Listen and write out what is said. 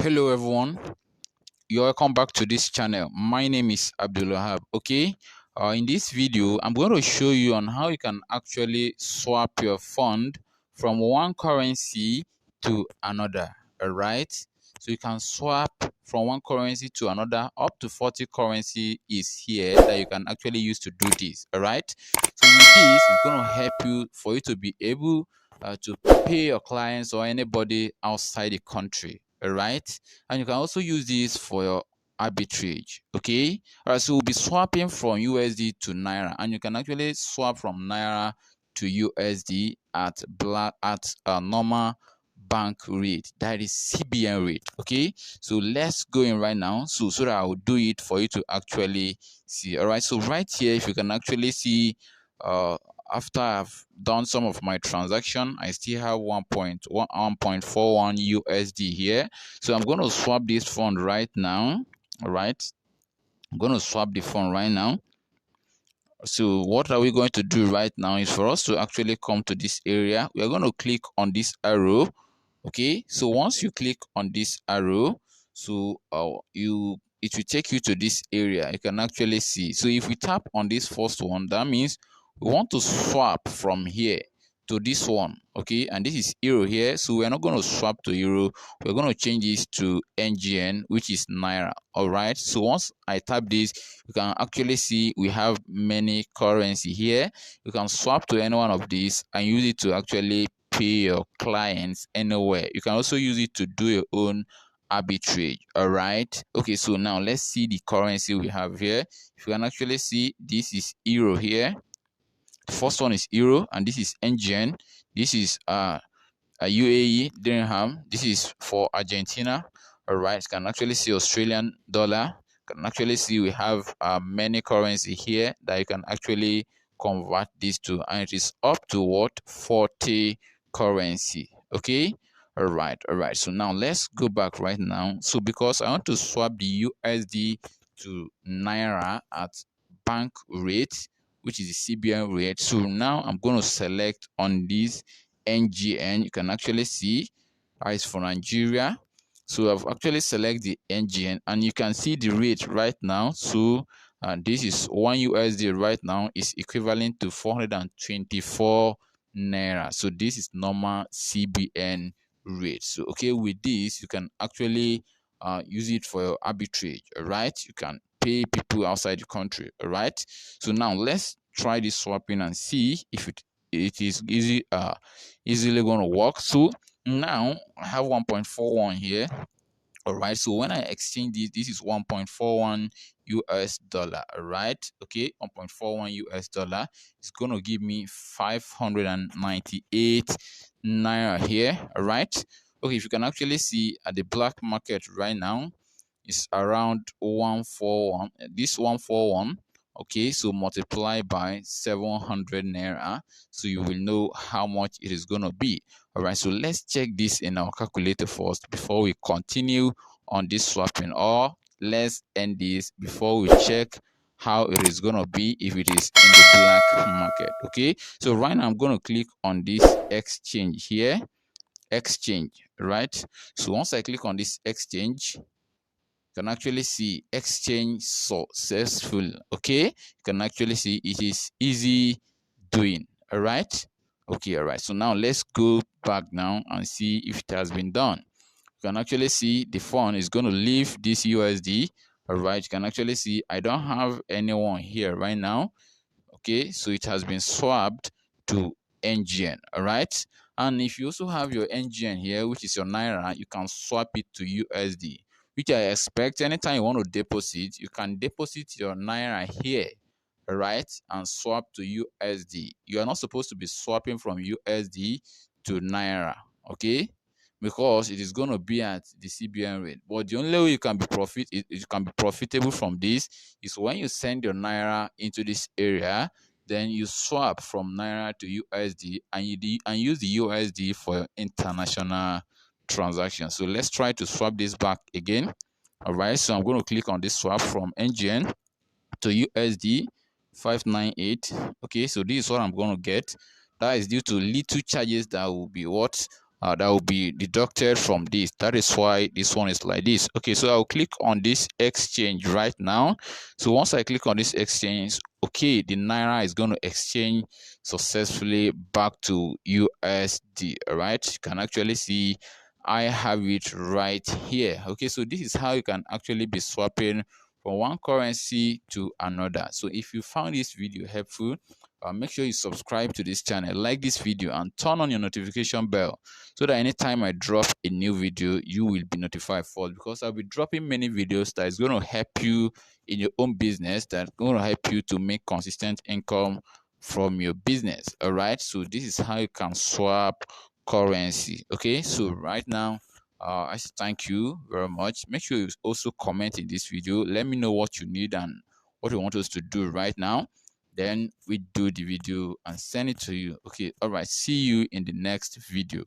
Hello everyone, you're welcome back to this channel. My name is Abdulwahab. Okay, in this video I'm going to show you on how you can actually swap your fund from one currency to another. All right, so you can swap from one currency to another. Up to 40 currency is here that you can actually use to do this. All right, so with this it's going to help you for you to be able to pay your clients or anybody outside the country. All right, and you can also use this for your arbitrage. Okay, all right, so we'll be swapping from USD to Naira, and you can actually swap from Naira to USD at normal bank rate, that is CBN rate. Okay, so let's go in right now, so that I will do it for you to actually see. All right, so right here, if you can actually see, after I've done some of my transaction, I still have 1.41 USD here. So I'm going to swap this fund right now. All right, I'm going to swap the fund right now. So what are we going to do right now is for us to actually come to this area. We are going to click on this arrow. Okay, so once you click on this arrow, so it will take you to this area. You can actually see. So if we tap on this first one, that means we want to swap from here to this one. Okay, and this is euro here, so we're not going to swap to euro. We're going to change this to NGN, which is Naira. All right, so once I tap this, you can actually see we have many currency here. You can swap to any one of these and use it to actually pay your clients anywhere. You can also use it to do your own arbitrage. All right, okay, so now let's see the currency we have here. If you can actually see, this is euro here. The first one is euro, and this is NGN. This is a UAE dirham. This is for Argentina. All right, you can actually see Australian dollar. You can actually see we have many currency here that you can actually convert this to, and it is up to what, 40 currency. Okay, all right, so now let's go back right now. So because I want to swap the USD to Naira at bank rate, which is the CBN rate, so now I'm going to select on this NGN. You can actually see it's for Nigeria. So I've actually selected the NGN, and you can see the rate right now. So this is 1 USD right now is equivalent to 424 Naira. So this is normal CBN rate. So okay, with this you can actually use it for your arbitrage. All right, you can pay people outside the country. All right, so now let's try this swapping and see if it is easily going to work. So now I have 1.41 here. All right, so when I exchange this is 1.41 US dollar. All right, okay, 1.41 US dollar is going to give me 598 Naira here. All right, okay, if you can actually see at the black market right now, it's around 141. This 141, okay, so multiply by 700 Naira, so you will know how much it is going to be. All right, so let's check this in our calculator first before we continue on this swapping, or let's end this before we check how it is going to be if it is in the black market. Okay, so right now I'm going to click on this exchange here, exchange. Right, so once I click on this exchange, you can actually see exchange successful. Okay, you can actually see it is easy doing. All right, okay, all right, so now let's go back now and see if it has been done. You can actually see the fund is going to leave this USD. All right, you can actually see I don't have anyone here right now. Okay, so it has been swapped to NGN. All right, and if you also have your NGN here, which is your Naira, you can swap it to USD, which I expect anytime you want to deposit, you can deposit your Naira here, all right, and swap to USD. You are not supposed to be swapping from USD to Naira, okay, because it is going to be at the CBN rate. But the only way you can be profitable from this is when you send your Naira into this area, then you swap from Naira to USD, and use the USD for international transactions. So let's try to swap this back again. All right, so I'm going to click on this swap from NGN to USD 598. Okay, so this is what I'm going to get. That is due to little charges that will be what that will be deducted from this. That is why this one is like this. Okay, so I'll click on this exchange right now. So once I click on this exchange, okay, the Naira is going to exchange successfully back to USD. All right, you can actually see I have it right here. Okay, so this is how you can actually be swapping from one currency to another. So if you found this video helpful, make sure you subscribe to this channel, like this video, and turn on your notification bell so that anytime I drop a new video, you will be notified first, because I'll be dropping many videos that is going to help you in your own business, that's going to help you to make consistent income from your business. All right, so this is how you can swap currency. Okay, so right now I say thank you very much. Make sure you also comment in this video, let me know what you need and what you want us to do right now. Then we do the video and send it to you. Okay, all right, see you in the next video.